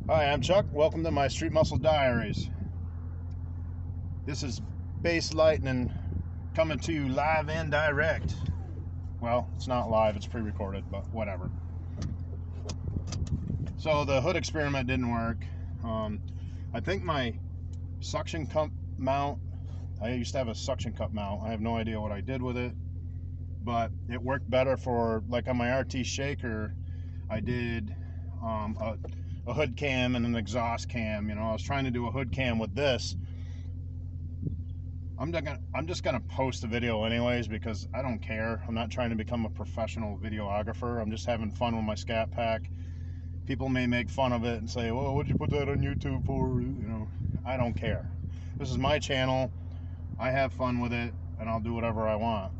Hi, I'm Chuck. Welcome to my Street Muscle Diaries. This is Bass Lightning coming to you live and direct. Well, it's not live, it's pre-recorded, but whatever. So the hood experiment didn't work. I think my suction cup mount, I used to have a suction cup mount. I have no idea what I did with it, but it worked better for, like on my RT shaker, I did a hood cam and an exhaust cam. You know, I was trying to do a hood cam with this. I'm just gonna post a video anyways because I don't care. I'm not trying to become a professional videographer. I'm just having fun with my Scat Pack. People may make fun of it and say, "Well, what'd you put that on YouTube for?" You know, I don't care. This is my channel. I have fun with it, and I'll do whatever I want,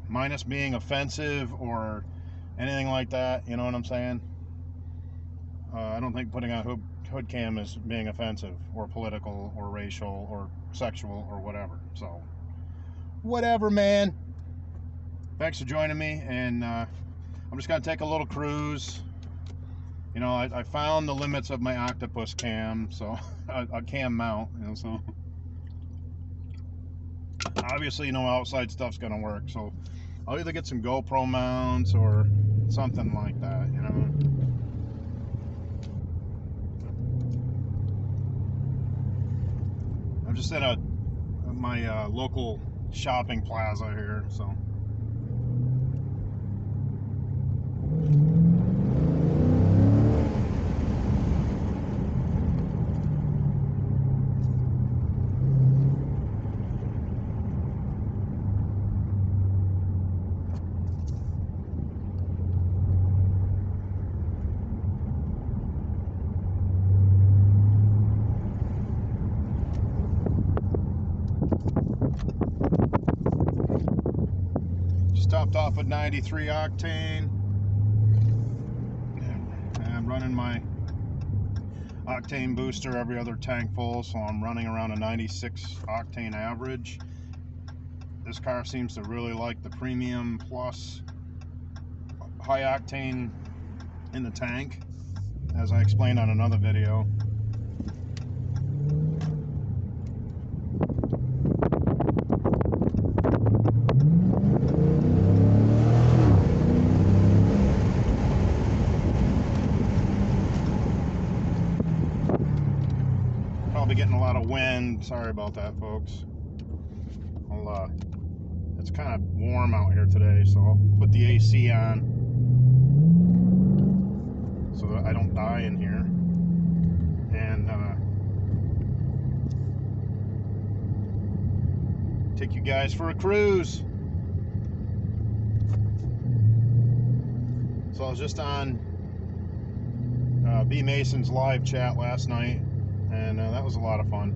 minus being offensive or anything like that. You know what I'm saying? I don't think putting on hood cam is being offensive or political or racial or sexual or whatever. So whatever, man. Thanks for joining me, and I'm just gonna take a little cruise. You know, I found the limits of my octopus cam, so a cam mount. You know, so obviously, outside stuff's gonna work. So I'll either get some GoPro mounts or something like that. You know. I'm just at my local shopping plaza here, so. Just topped off with 93 octane. I'm running my octane booster every other tank full, so I'm running around a 96 octane average. This car seems to really like the premium plus high octane in the tank, as I explained on another video. Probably getting a lot of wind. Sorry about that, folks. It's kind of warm out here today, so I'll put the AC on so that I don't die in here. And take you guys for a cruise. So I was just on B Mason's live chat last night, and that was a lot of fun.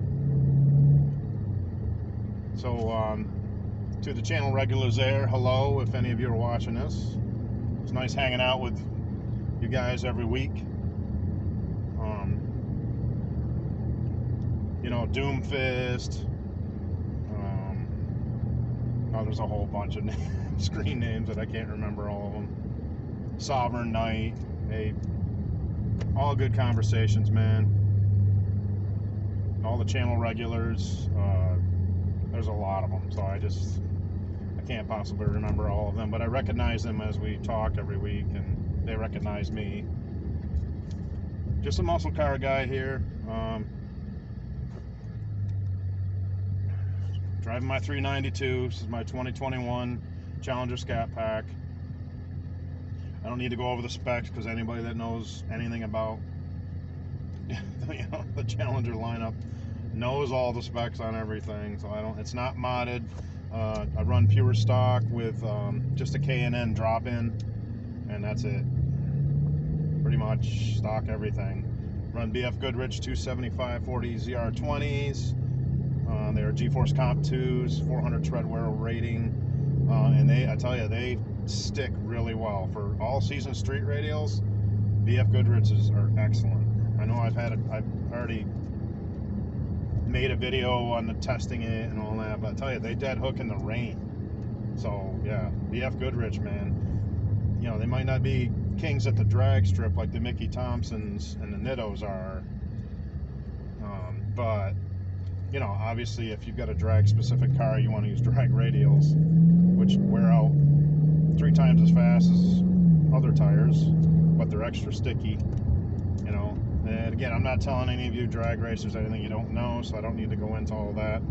So to the channel regulars there, hello, if any of you are watching this. It's nice hanging out with you guys every week. You know, Doomfist. There's a whole bunch of screen names that I can't remember all of them. Sovereign Knight. Hey, all good conversations, man. All the channel regulars. There's a lot of them, so I can't possibly remember all of them, but I recognize them as we talk every week, and they recognize me. Just a muscle car guy here. Driving my 392. This is my 2021 Challenger Scat Pack. I don't need to go over the specs because anybody that knows anything about the Challenger lineup knows all the specs on everything. So it's not modded. I run pure stock with just a K&N drop-in, and that's it. Pretty much stock everything. Run BF Goodrich 275/40 ZR20s. They are G-Force Comp 2s, 400 tread wear rating, and I tell you, they stick really well for all season street radials. BF Goodrich's are excellent. I know I've already made a video on the testing it and all that, but I tell you, they dead hook in the rain. So yeah, BF Goodrich, man. You know, they might not be kings at the drag strip like the Mickey Thompsons and the Nittos are. But you know, obviously, if you've got a drag specific car, you want to use drag radials, which wear out 3 times as fast as other tires, but they're extra sticky. You know, and again, I'm not telling any of you drag racers anything you don't know, so I don't need to go into all that.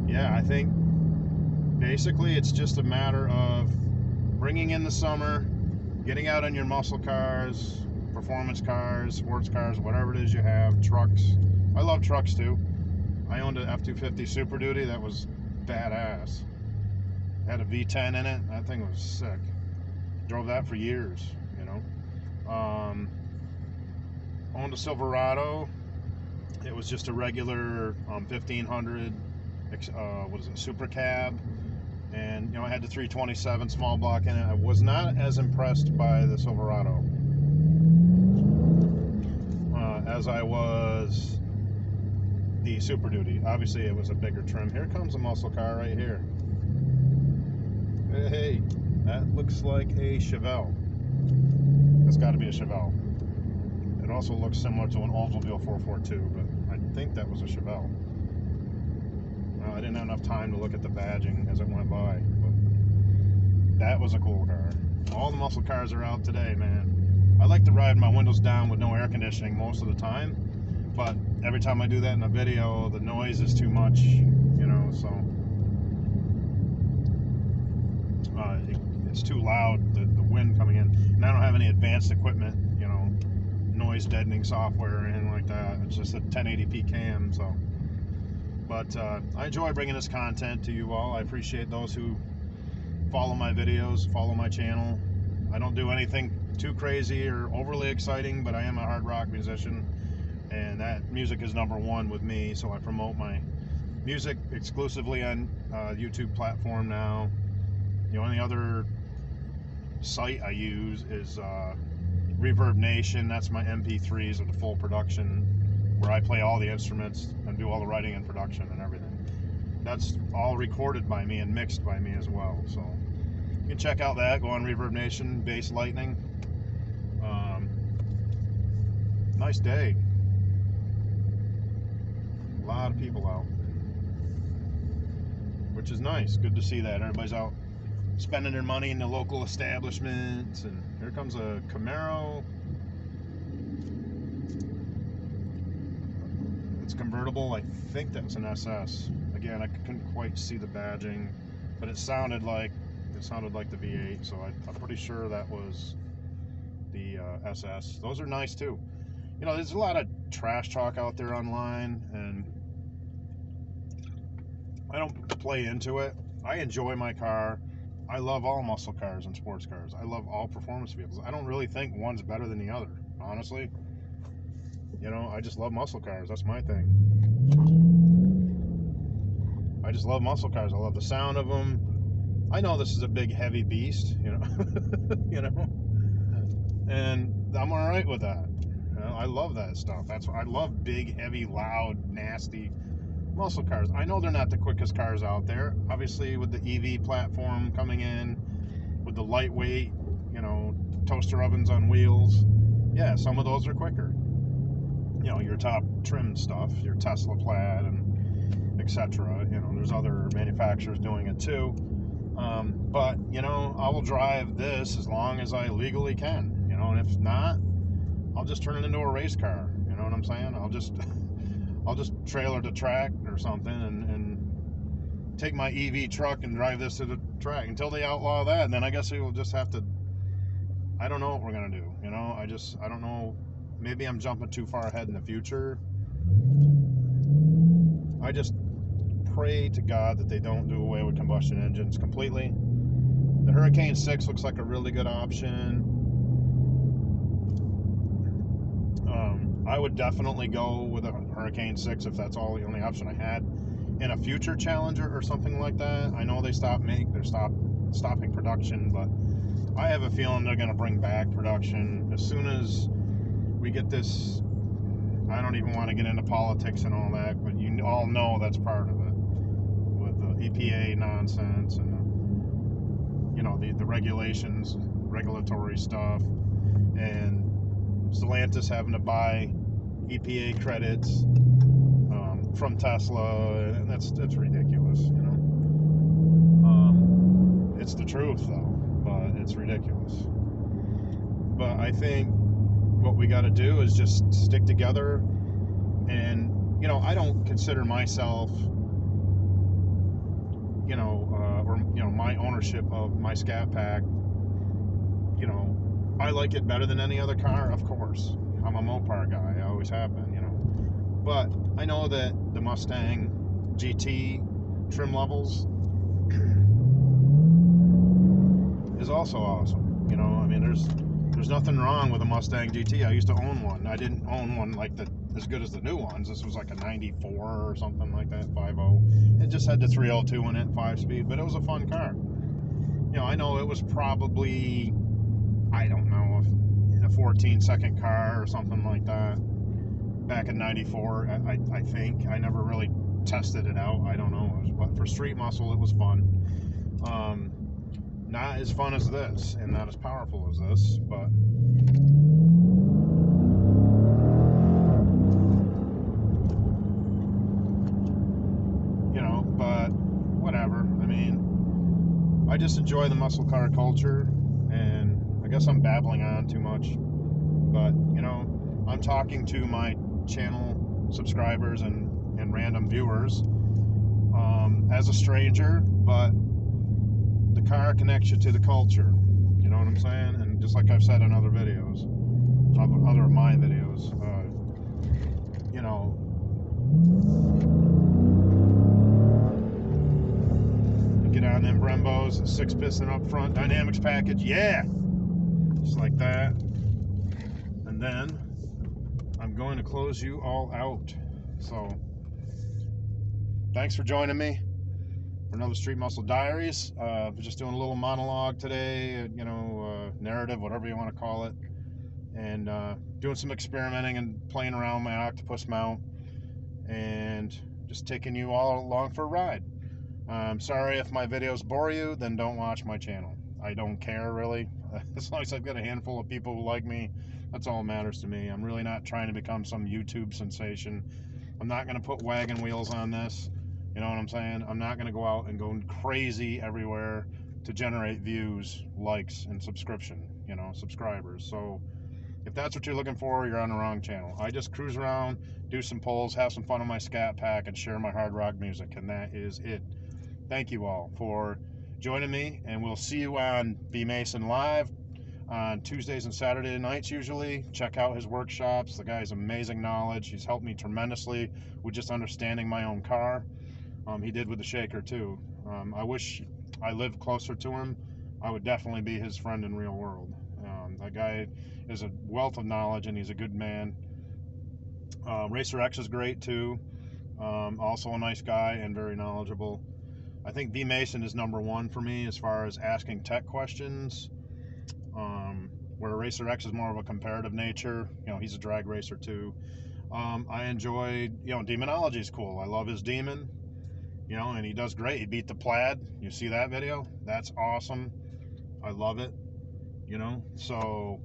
Yeah, I think basically it's just a matter of bringing in the summer, getting out on your muscle cars, performance cars, sports cars, whatever it is you have, trucks. I love trucks too. I owned an F-250 Super Duty that was badass. It had a V10 in it. That thing was sick. Drove that for years, you know. Owned a Silverado. It was just a regular 1500 what is it, super cab, and you know, I had the 327 small block in it. I was not as impressed by the Silverado as I was the Super Duty. Obviously it was a bigger trim. Here comes a muscle car right here. Hey, that looks like a Chevelle. That's got to be a Chevelle. It also looks similar to an Oldsmobile 442, but I think that was a Chevelle. Well, I didn't have enough time to look at the badging as it went by, but that was a cool car. All the muscle cars are out today, man. I like to ride my windows down with no air conditioning most of the time, but every time I do that in a video, the noise is too much, you know, so it's too loud, the wind coming in, and I don't have any advanced equipment, you know, noise deadening software or anything like that. It's just a 1080p cam, so. But I enjoy bringing this content to you all. I appreciate those who follow my videos, follow my channel. I don't do anything too crazy or overly exciting, but I am a hard rock musician, and that music is #1 with me, so I promote my music exclusively on YouTube platform now. The only other site I use is Reverb Nation. That's my MP3s of the full production, where I play all the instruments and do all the writing and production and everything. That's all recorded by me and mixed by me as well. So you can check out that. Go on Reverb Nation, Bass Lightning. Nice day. A lot of people out, which is nice. Good to see that. Everybody's out spending their money in the local establishments. And here comes a Camaro. It's convertible. I think that's an SS. Again, I couldn't quite see the badging, but it sounded like the V8, so I'm pretty sure that was the SS. Those are nice too. You know, there's a lot of trash talk out there online, and I don't play into it. I enjoy my car. I love all muscle cars and sports cars. I love all performance vehicles. I don't really think one's better than the other, honestly. You know, I just love muscle cars. That's my thing. I just love muscle cars. I love the sound of them. I know this is a big, heavy beast, you know, you know, and I'm all right with that. You know, I love that stuff. That's what I love: big, heavy, loud, nasty muscle cars. I know they're not the quickest cars out there. Obviously, with the EV platform coming in, with the lightweight, you know, toaster ovens on wheels, yeah, some of those are quicker. You know, your top trim stuff, your Tesla Plaid and etc. You know, there's other manufacturers doing it too. But you know, I will drive this as long as I legally can. You know, and if not, I'll just turn it into a race car. You know what I'm saying? I'll just trailer to track or something and take my EV truck and drive this to the track until they outlaw that. And then I guess we will just have to. I don't know what we're gonna do. You know, I don't know. Maybe I'm jumping too far ahead in the future. I just pray to God that they don't do away with combustion engines completely. The Hurricane 6 looks like a really good option. I would definitely go with a Hurricane 6 if that's the only option I had. In a future Challenger or something like that, I know they're stopping production, but I have a feeling they're going to bring back production as soon as we get this. I don't even want to get into politics and all that, but you all know that's part of it with the EPA nonsense and the regulations, regulatory stuff, and Stellantis having to buy EPA credits from Tesla, and that's ridiculous. It's the truth though, but it's ridiculous. But I think what we got to do is just stick together, and I don't consider myself my ownership of my Scat Pack, I like it better than any other car, of course. I'm a Mopar guy, I always have been, but I know that the Mustang GT trim levels is also awesome. I mean, there's nothing wrong with a Mustang GT. I used to own one. I didn't own one like as good as the new ones. This was like a 94 or something like that, 5.0. It just had the 302 in it, 5-speed, but it was a fun car. I know it was probably, I don't know, a 14-second car or something like that back in 94. I think. I never really tested it out. I don't know. But for street muscle, it was fun. Not as fun as this, and not as powerful as this, but but whatever. I mean, I just enjoy the muscle car culture, and I guess I'm babbling on too much, but I'm talking to my channel subscribers and random viewers as a stranger, but the car connects you to the culture. You know what I'm saying? And just like I've said in other videos, other of my videos, get on them Brembos, 6-piston up front, dynamics package, yeah, just like that. And then I'm going to close you all out. So thanks for joining me for another Street Muscle Diaries. Just doing a little monologue today, narrative, whatever you want to call it, and doing some experimenting and playing around with my octopus mount, and just taking you all along for a ride. I'm sorry if my videos bore you, then don't watch my channel. I don't care really. As long as I've got a handful of people who like me, that's all that matters to me. I'm really not trying to become some YouTube sensation. I'm not going to put wagon wheels on this. You know what I'm saying? I'm not going to go out and go crazy everywhere to generate views, likes, and subscribers. So if that's what you're looking for, you're on the wrong channel. I just cruise around, do some polls, have some fun on my Scat Pack, and share my hard rock music, and that is it. Thank you all for joining me, and we'll see you on B Mason Live on Tuesdays and Saturday nights usually. Check out his workshops. The guy has amazing knowledge. He's helped me tremendously with just understanding my own car. He did with the shaker too. I wish I lived closer to him. I would definitely be his friend in real world. That guy is a wealth of knowledge, and he's a good man. Racer X is great too. Also a nice guy and very knowledgeable. I think V Mason is #1 for me as far as asking tech questions. Where Racer X is more of a comparative nature. He's a drag racer too. I enjoy, Demonology is cool. I love his Demon. And he does great. He beat the Plaid. You see that video? That's awesome. I love it. So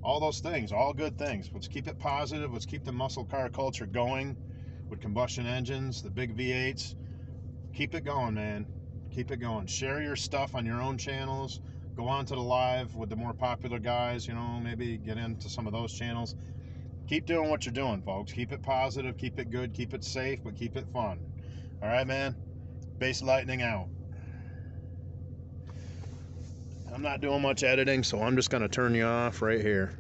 all those things, all good things. Let's keep it positive. Let's keep the muscle car culture going with combustion engines, the big V8s. Keep it going, man. Keep it going. Share your stuff on your own channels. Go on to the live with the more popular guys, maybe get into some of those channels. Keep doing what you're doing, folks. Keep it positive, keep it good, keep it safe, but keep it fun. All right, man? Base Lightning out. I'm not doing much editing, so I'm just going to turn you off right here.